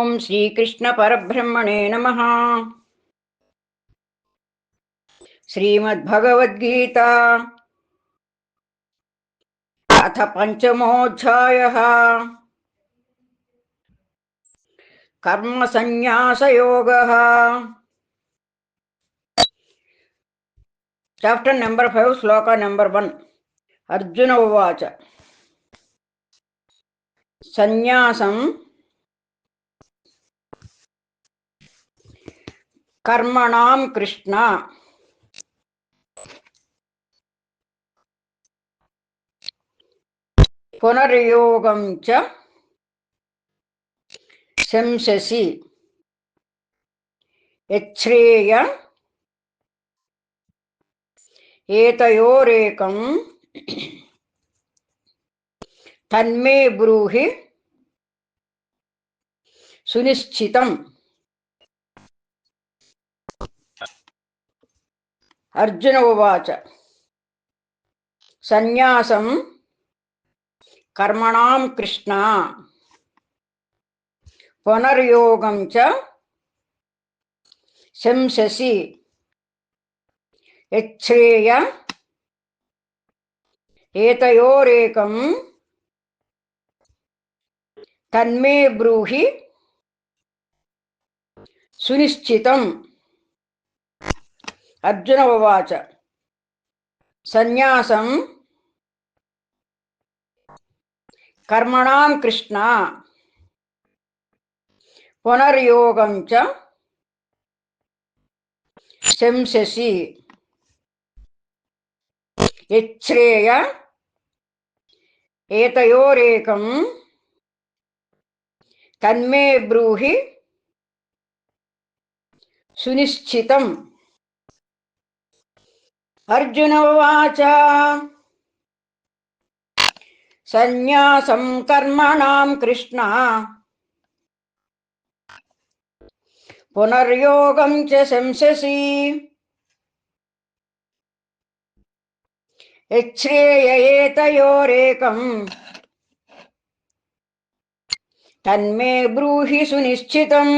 ఓం శ్రీకృష్ణ పరబ్రహ్మణే నమః. శ్రీమద్భగవద్గీత అథ పంచమోऽధ్యాయः. కర్మ సన్యాసయోగः. చాప్టర్ నెంబర్ 5, శ్లోక నెంబర్ 1. అర్జున ఉవాచ సన్యాసం కర్మణాం కృష్ణ పునర్యోగం చ శంససి యచ్ఛ్రేయ ఏతయోరేకం తన్మే బ్రూహి సునిశ్చితం. అర్జున ఉవాచ సన్యాసం కర్మణాం కృష్ణ పునర్యోగం చ శంససి యచ్ఛ్రేయ ఏతయోరేకం తన్మే బ్రూహి సునిశ్చితం. అర్జున ఉవాచ సన్యాసం కర్మణాం కృష్ణ పునర్యోగం చ శంససి యచ్ఛ్రేయ ఏతయోరేకం తన్మే బ్రూహి సునిశ్చితం. అర్జున ఉవాచ సన్యాసం కర్మణాం కృష్ణ పునర్యోగం చ శంససి యచ్ఛ్రేయ ఏతయోరేకం తన్మే బ్రూహి సునిశ్చితం.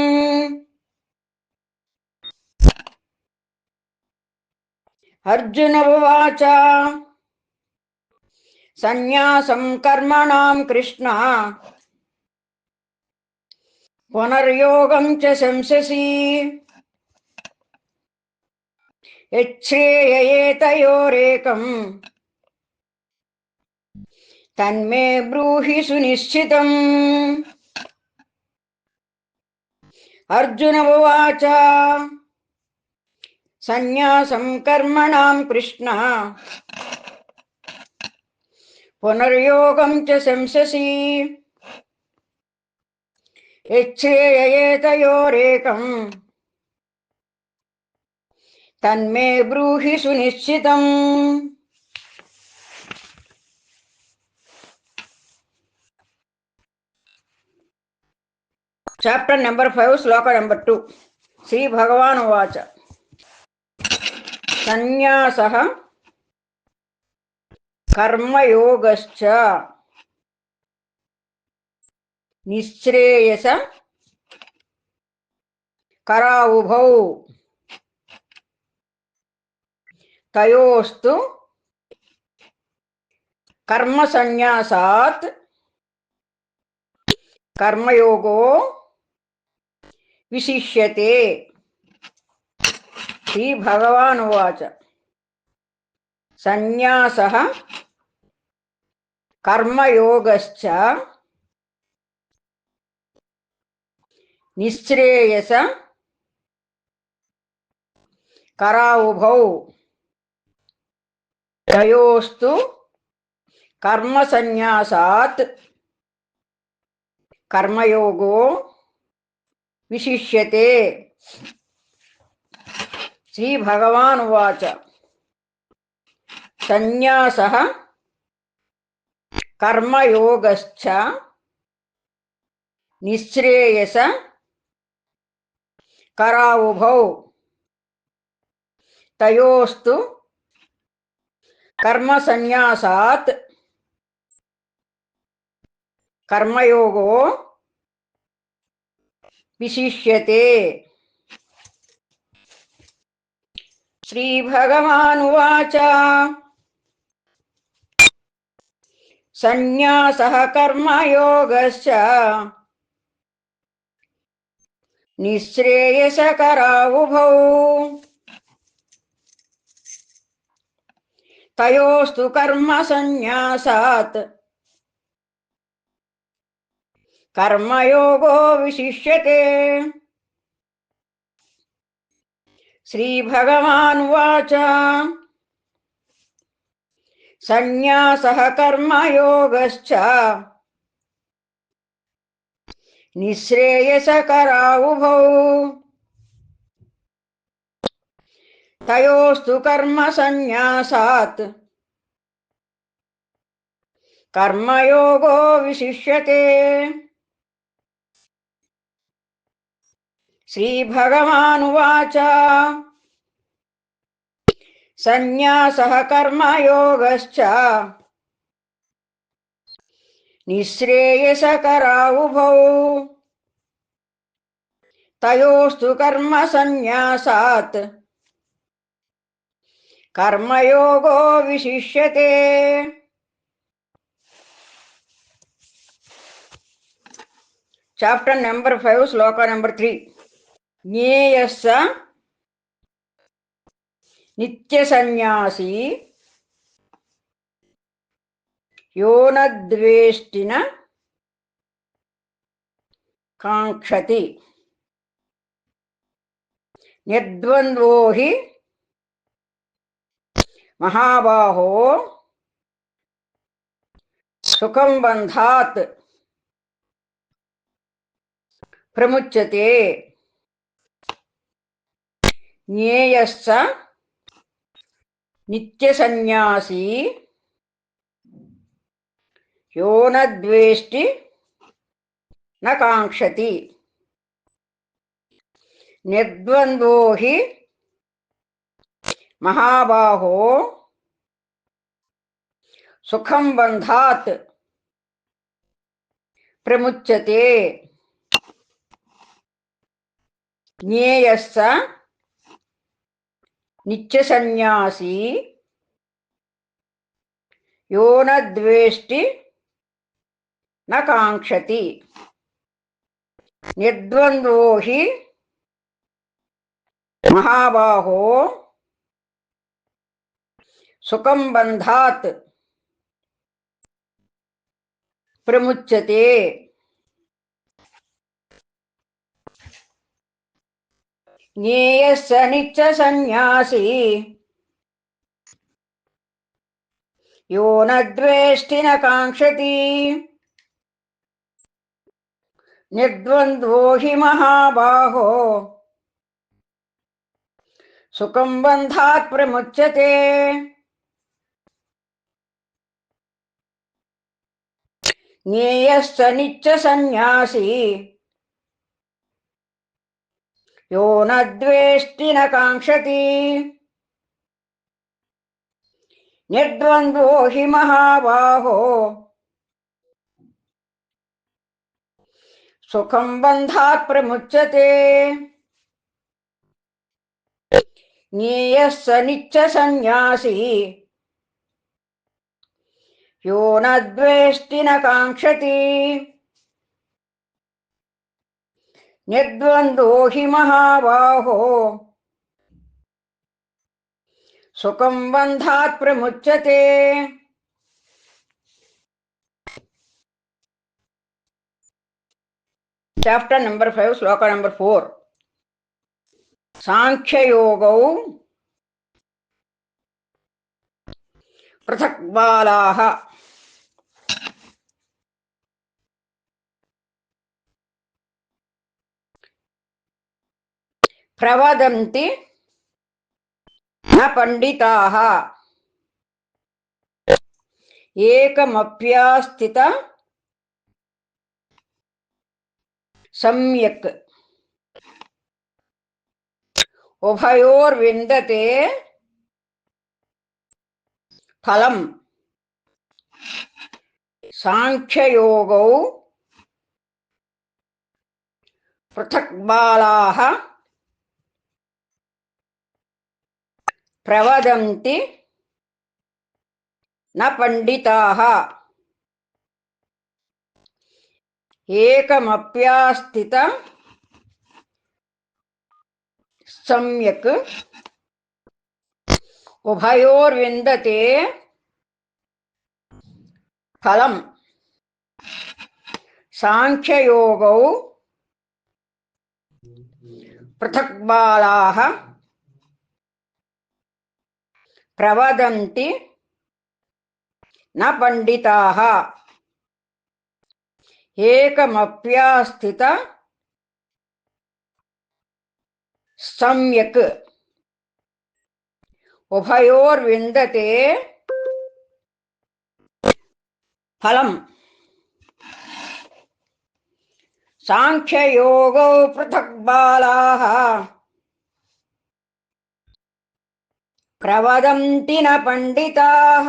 అర్జున ఉవాచ సన్యాసం కర్మణాం కృష్ణ పునర్యోగం చ శంససి యచ్ఛ్రేయ ఏతయోరేకం తన్మే బ్రూహి సునిశ్చితం. అర్జున ఉవాచ సన్యాసం కర్మణాం కృష్ణ పునర్యోగం చ శంససి యచ్ఛ్రేయ ఏతయోరేకం తన్మే బ్రూహి సునిశ్చితం. చాప్టర్ నెంబర్ 5, శ్లోక నెంబర్ 2. శ్రీ భగవాన్ ఉవాచ సన్యాసః కర్మయోగశ్చ నిశ్రేయస కరావుభౌ తయోస్తు కర్మ సన్యాసాత్ కర్మయోగో విశిష్యతే. శ్రీ భగవాన్ ఉవాచ సన్యాసః కర్మయోగశ్చ నిశ్రేయస కరావుభౌ తయోస్తు కర్మ సన్యాసాత్ కర్మయోగో విశిష్యతే. శ్రీ భగవాన్ ఉవాచ సన్యాసః కర్మయోగశ్చ నిశ్రేయస కరావుభౌ తయోస్తు కర్మ సన్యాసాత్ కర్మయోగో विशिष्यते। श्रीभगवानुवाच सन्न्यासः कर्मयोगश्च निःश्रेयसकरावुभौ तयोस्तु कर्मसन्न्यासात् कर्मयोगो विशिष्यते। श्रीभगवानुवाच सन्न्यासः कर्मयोगश्च निःश्रेयसकरावुभौ तयोस्तु कर्मसन्न्यासात् कर्मयोगो विशिष्यते। श्रीभगवानुवाच सन्न्यासः कर्मयोगश्च निःश्रेयसकरावुभौ तयोस्तु कर्मसन्न्यासात् कर्मयोगो विशिष्यते। చాప్టర్ నెంబర్ 5 శ్లోక నెంబర్ 3 జ్ఞేయస్స నిత్యసన్యాసీ యో న ద్వేష్టి న కాంక్షతి నిర్ద్వంద్వో హి మహాబాహో సుఖం బంధాత్ ప్రముచ్యతే. జ్ఞేయస్స నిత్యసన్యాసీ యో న ద్వేష్టి న కాంక్షతి నిర్ద్వంద్వో హి మహాబాహో సుఖం బంధాత్ ప్రముచ్యతే. జ్ఞేయస్స నిత్యసన్యాసీ యో న ద్వేష్టి న కాంక్షతి నిర్ద్వంద్వో హి మహాబాహో సుఖం బంధాత్ ప్రముచ్యతే. జ్ఞేయస్స నిత్యసన్యాసీ యో న ద్వేష్టి న కాంక్షతి నిర్ద్వంద్వో హి మహాబాహో సుఖం బంధాత్ ప్రముచ్యతే. జ్ఞేయస్స నిత్యసన్యాసీ యో న ద్వేష్టి న కాంక్షతి నిర్ద్వంద్వో హి మహాబాహో సుఖం బంధాత్ ప్రముచ్యతే. జ్ఞేయస్స నిత్యసన్యాసీ యో న ద్వేష్టి న కాంక్షతి నిర్ద్వంద్వో హి మహాబాహో సుఖం బంధాత్ ప్రముచ్యతే. చాప్టర్ నెంబర్ 5 శ్లోక నెంబర్ 4 సాంఖ్యయోగౌ పృథక్ బాలాః ప్రవదంతి న పండితాః ఏకమప్యాస్థిత సమ్యక్ ఉభయోర్విందతే ఫలం. సాంఖ్యయోగౌ పృథక్ బాలాః ప్రవదంతి న పండితాః ఏకమప్యాస్థిత సమ్యక్ ఉభయోర్విందతే ఫలం సాంఖ్యయోగౌ పృథక్ బాలాః ప్రవదంతి న పండితాః ఏకమప్యాస్థిత సమ్యక్ ఉభయోర్విందతే ఫలం సాంఖ్యయోగౌ పృథక్ బాలాః ప్రవదంతి న పండితాః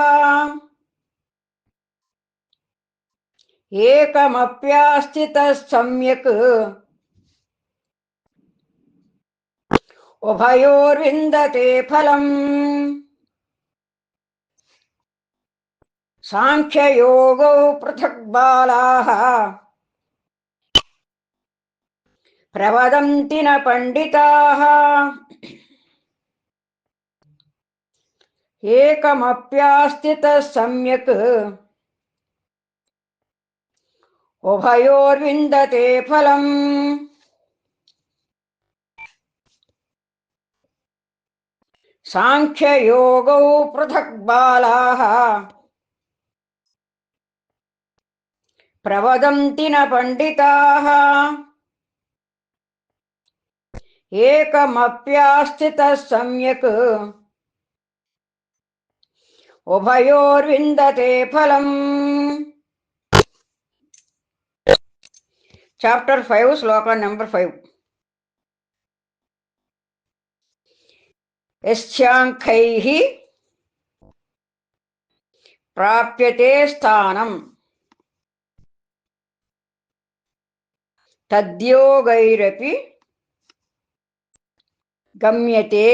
ఏకమప్యాస్థితః సమ్యక్ ఉభయోర్విందతే ఫలం సాంఖ్యయోగౌ పృథక్ బాలాః ప్రవదంతి న పండితాః ఏకమప్యాస్థితః సమ్యక్ ఉభయోర్విందతే ఫలం సాంఖ్యయోగౌ పృథక్ బాలాః ప్రవదంతి న పండితాః ఏకమప్యాస్థితః సమ్యక్ ఉభయోర్విందతే ఫలం. చాప్టర్ 5 శ్లోకం నెంబర్ 5. యస్యాంఖ్యైః ప్రాప్యతే స్థానం తద్యోగైరపి గమ్యతే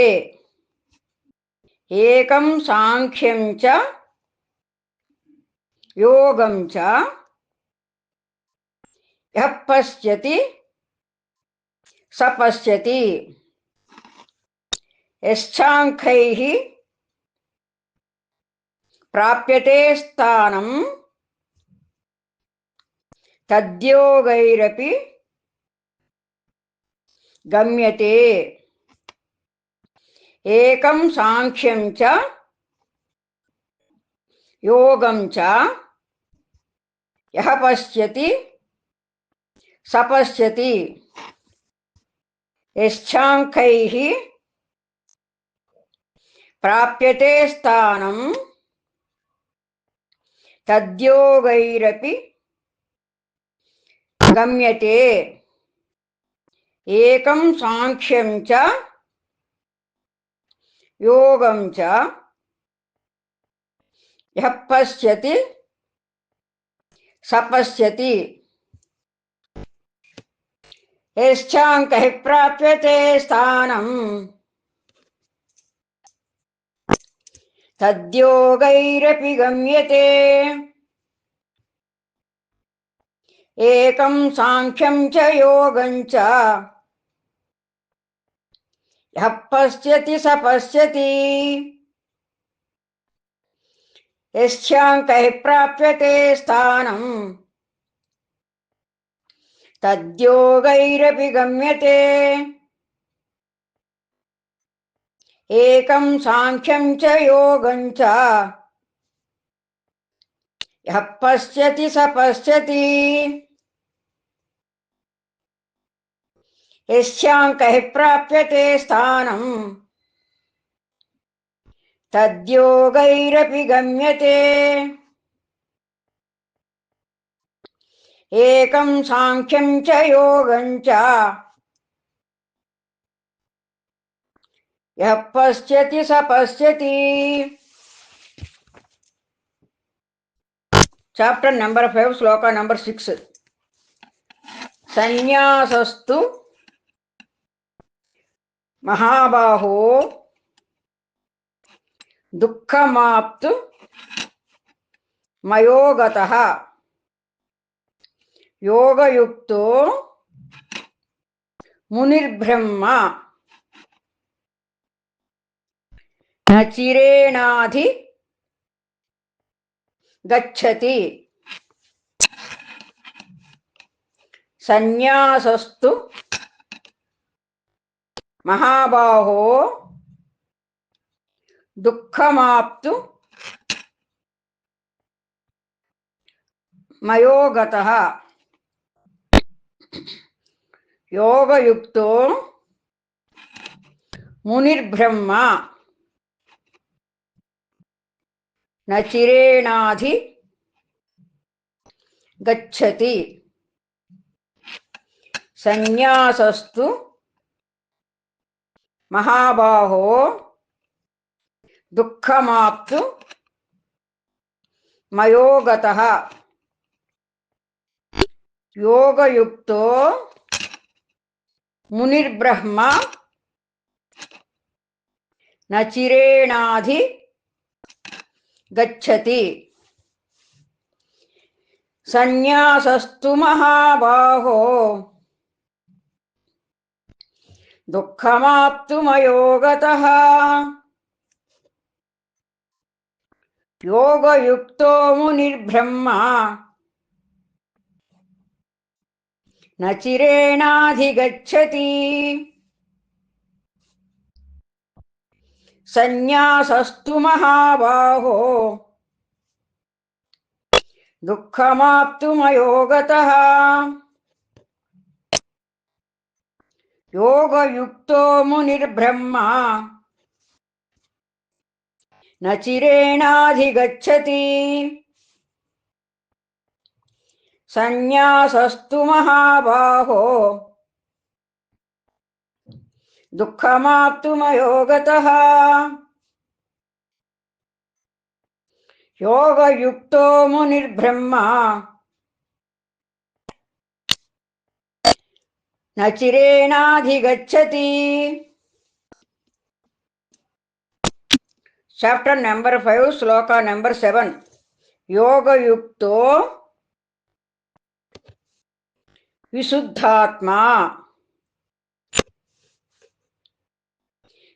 ఏకం సాంఖ్యం చ యోగం చ యః పశ్యతి స పశ్యతి. యశ్చాంఖ్యైః ప్రాప్యతే స్థానం తద్యోగైరపి గమ్యతే ఏకం సాంఖ్యం చ యోగం చ యః పశ్యతి స పశ్యతి. యశ్చాంఖ్యైః ప్రాప్యతే స్థానం తద్యోగైరపి గమ్యతే ఏకం సాంఖ్యం చ యోగం చ యః పశ్యతి స పశ్యతి. యశ్చాంఖ్యైః ప్రాప్యతే స్థానం తద్యోగైరపి గమ్యతే ఏకం సాంఖ్యం చ యోగం చ యః పశ్యతి స పశ్యతి. యశ్చాంఖ్యైః ప్రాప్యతే స్థానం తద్యోగైరపి గమ్యతే ఏకం సాంఖ్యం చ యోగం చ యః పశ్యతి స పశ్యతి. యశ్చాంఖ్యైః ప్రాప్యతే స్థానం తద్యోగైరపి గమ్యతే ఏకం సాంఖ్యం చ యోగం చ యః పశ్యతి స పశ్యతి. చాప్టర్ నెంబర్ 5 శ్లోక నెంబర్ 6. సన్యాసస్తు మహాబాహో దుఃఖమాప్తు మయోగతః యోగయుక్తో మునిర్బ్రహ్మ న చిరేణాధి గచ్చతి సన్యాసస్తు మహాబాహో దుఃఖమాప్తు మయోగతః యోగయుక్తో మునిర్బ్రహ్మ న చిరేణాధి గచ్చతి సన్యాసస్తు మహాబాహో దుఃఖమాప్తు మయోగతః యోగయుక్తో మునిర్బ్రహ్మ న చిరేణాధి గచ్చతి సన్యాసస్తు మహాబాహో దుఃఖమాప్తు మయోగతః యోగయుక్తో మునిర్బ్రహ్మ న చిరేణాధిగచ్చతి సన్యాసస్తు మహాబాహో దుఃఖమాప్తు మయోగతః యోగయుక్తో మునిర్బ్రహ్మ న చిరేణాధిగచ్చతి సన్యాసస్తు మహాబాహో దుఃఖమాప్తు మయోగతః యోగయుక్తో మునిర్బ్రహ్మ న చిరేణాధిగచ్చతి. చాప్టర్ నెంబర్ 5, శ్లోక నెంబర్ 7. యోగయుక్తో విశుద్ధాత్మా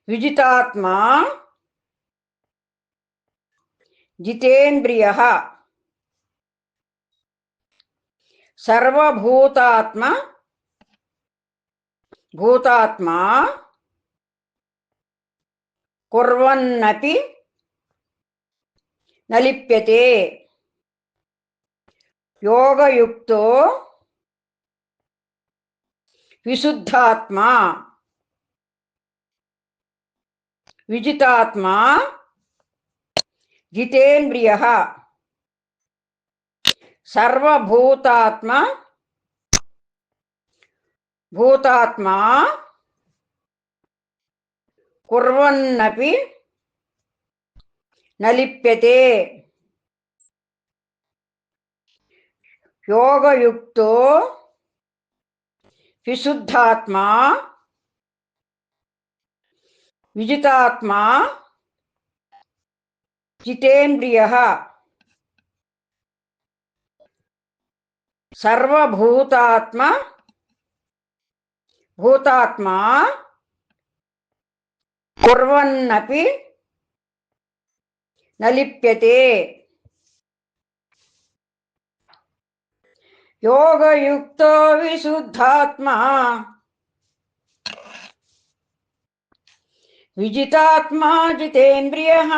విజితాత్మా జితేంద్రియః సర్వభూతాత్మా భూతాత్మా కుర్వన్నపి న లిప్యతే. యోగయుక్తో విశుద్ధాత్మా విజితాత్మా జితేంద్రియః సర్వభూతాత్మా భూతాత్మా కుర్వన్నపి న లిప్యతే. యోగయుక్తో విశుద్ధాత్మా విజితాత్మా జితేంద్రియః సర్వభూతాత్మా భూతాత్మా కుర్వన్నపి న లిప్యతే. యోగయుక్తో విశుద్ధాత్మా విజితాత్మా జితేంద్రియః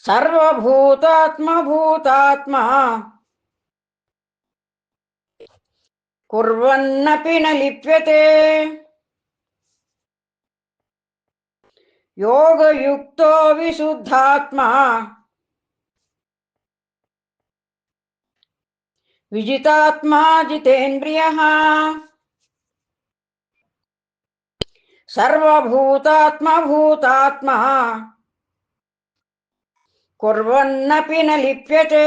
సర్వభూతాత్మా భూతాత్మా కుర్వన్నపి న లిప్యతే. యోగయుక్తో విశుద్ధాత్మా విజితాత్మా జితేంద్రియః సర్వభూతాత్మా భూతాత్మా కుర్వన్నపి న లిప్యతే.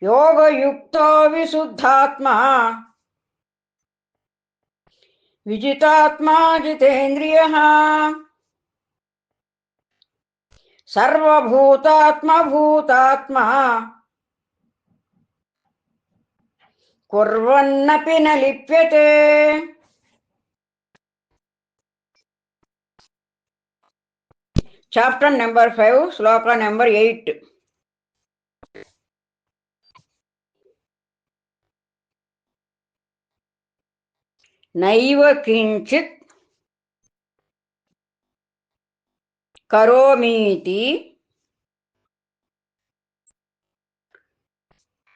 योगयुक्तो विशुद्धात्मा विजितात्मा जितेन्द्रियः सर्वभूतात्मभूतात्मा कुर्वन्नपि न लिप्यते. Chapter number 5, Sloka number 8. नैव किञ्चित् करोमीति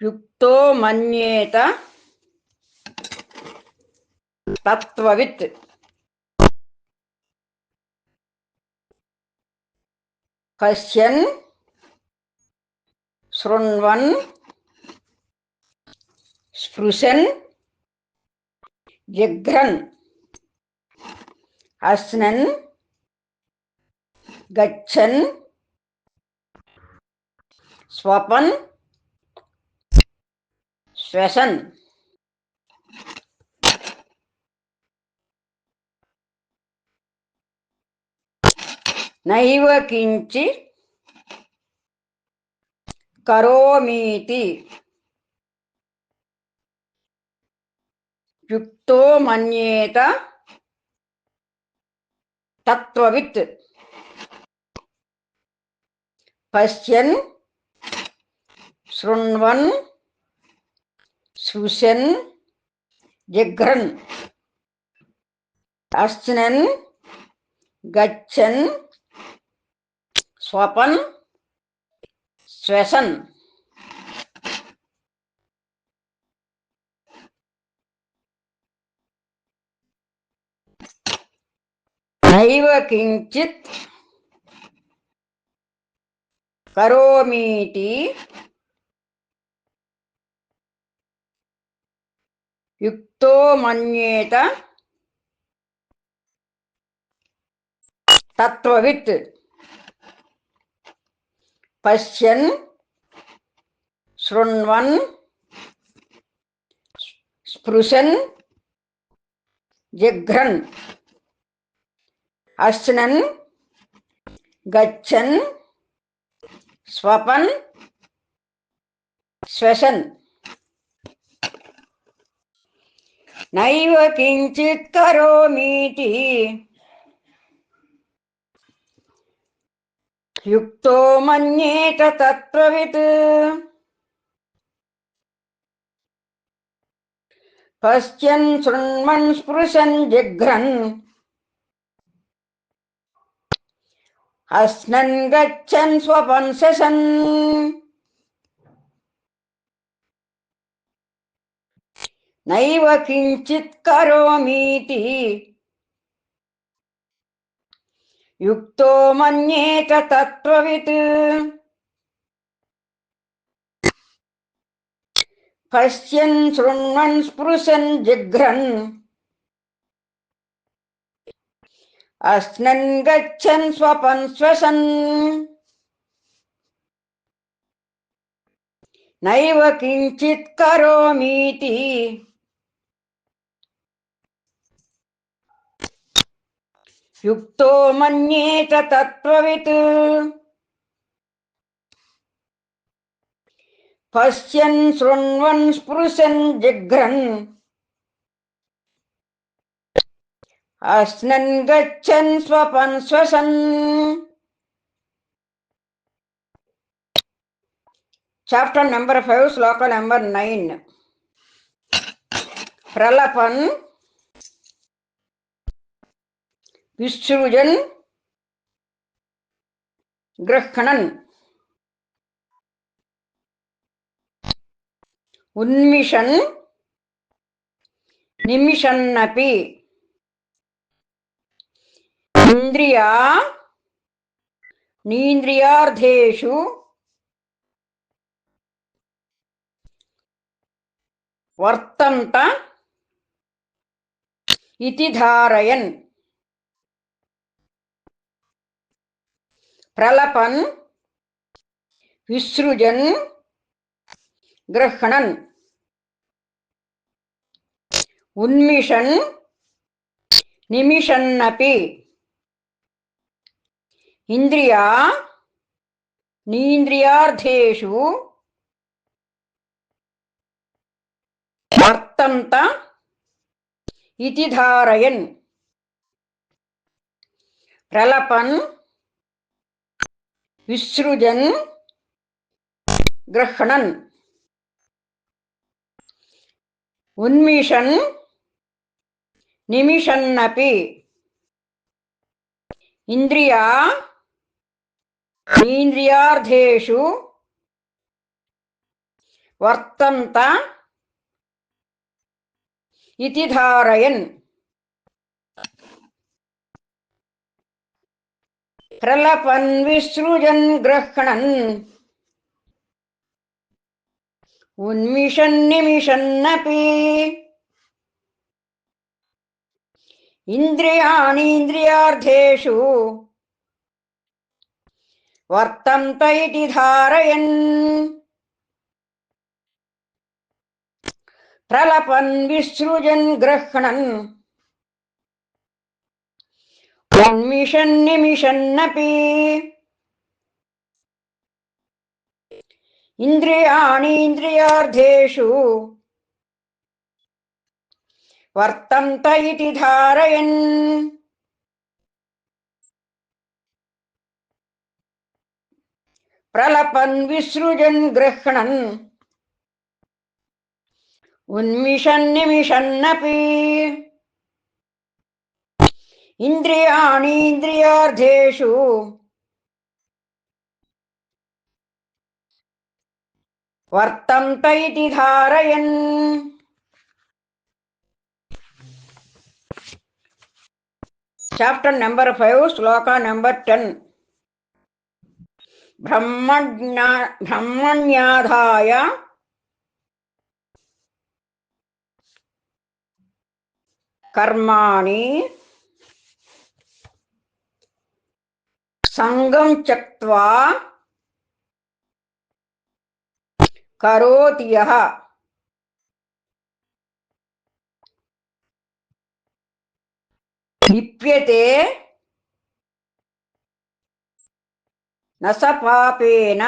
युक्तो मन्येत तत्त्ववित्. पश्यन् शृण्वन् स्पृशन् जिघ्रन् अश्नन् गच्छन् स्वपन् श्वसन्. नैव किञ्चित् करोमीति युक्तो मन्येत तत्त्ववित्. पश्यन् शृण्वन् स्पृशन् जिघ्रन् अश्नन् गच्छन् स्वपन् श्वसन्. नैव किञ्चित् करोमीति युक्तो मन्येत तत्त्ववित्. पश्यन् शृण्वन् स्पृशन् जिघ्रन् अश्नन् गच्छन् स्वपन् श्वसन्. नैव किञ्चित् करोमीति युक्तो मन्येत तत्त्ववित्. पश्यन् शृण्वन् स्पृशन् जिघ्रन् अश्नन् गच्छन् स्वपन् श्वसन्. नैव किञ्चित् करोमीति युक्तो मन्येत तत्त्ववित्. पश्यन् शृण्वन् स्पृशन् जिघ्रन् अश्नन् गच्छन् स्वपन् श्वसन्. नैव किञ्चित् करोमीति युक्तो मन्येत तत्त्ववित्. पश्यन् शृण्वन् स्पृशन् जिघ्रन् अश्नन् गच्छन् स्वपन् श्वसन्. Chapter number 5, Sloka number 9. प्रलपन् विसृजन् गृह्णन् उन्मिषन् निमिषन्नपि इन्द्रिया नीन्द्रियार्थेषु वर्तन्त इति धारयन्. प्रलपन् विसृजन् गृह्णन् उन्मिषन् निमिषन्नपि इंद्रियाणीन्द्रियार्थेषु वर्तन्त इति धारयन् प्रलपन् विसृजन् गृह्णन् उन्मिषन् निमिषन्नपि इंद्रियार्थेषु वर्तन्त इति धारयन् प्रलपन् विसृजन् गृह्णन् उन्मिषन् निमिषन्नपि इंद्रियाणीन्द्रियार्थेषु वर्तन्त इति धारयन् प्रलपन् विसृजन् गृह्णन् उन्मिषन् निमिषन्नपि इंद्रियाणीन्द्रियार्थेषु वर्तन्त इति धारयन् प्रलपन् विसृजन् गृह्णन् उन्मिषन् निमिषन्नपि इंद्रियाणीन्द्रियार्थेषु वर्तन्त इति धारयन् Chapter number 5, Sloka number 10. ब्रह्मण्याधाय कर्माणि संगं त्यक्त्वा करोति यः लिप्यते न स पापेन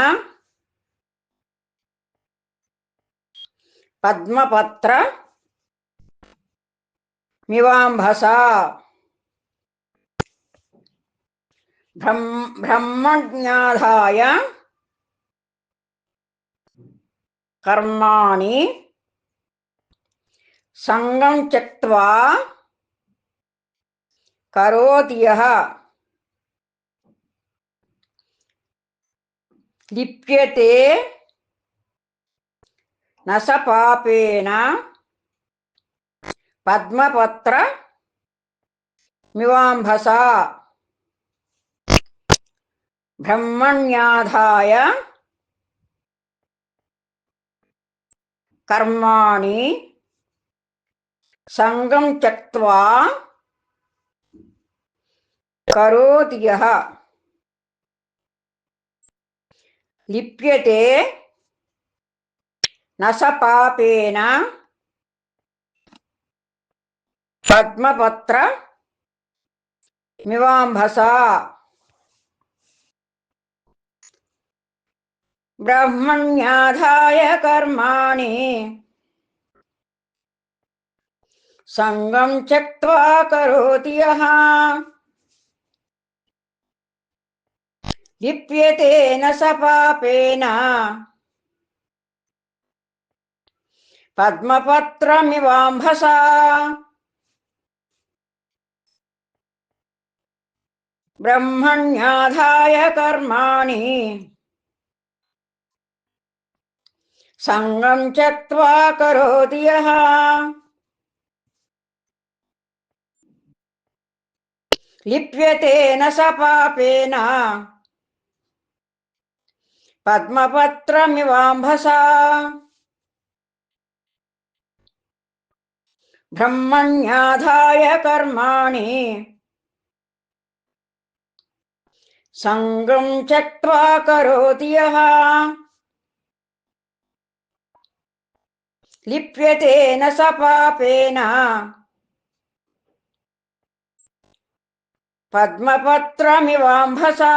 पद्मपत्र मिवाम्भसा ब्रह्मण्याधाय कर्माणि संगं त्यक्त्वा करोति यः लिप्यते न स पापेन पद्मपत्र मिवाम्भसा ब्रह्मण्याधाय कर्माणि संगं त्यक्त्वा करोति यः लिप्यते न स पापेन पद्मपत्र मिवाम्भसा ब्रह्मण्याधाय कर्माणि संगं त्यक्त्वा करोति यः लिप्यते न स पापेन पद्मपत्रमिवाम्भसा ब्रह्मण्याधाय कर्माणि संगं त्यक्त्वा करोति यः लिप्यते न स पापेन पद्मपत्रमिवाम्भसा ब्रह्मण्याधाय कर्माणि संगं त्यक्त्वा करोति यः లిప్యతే న స పాపేన పద్మపత్రమివాంభసా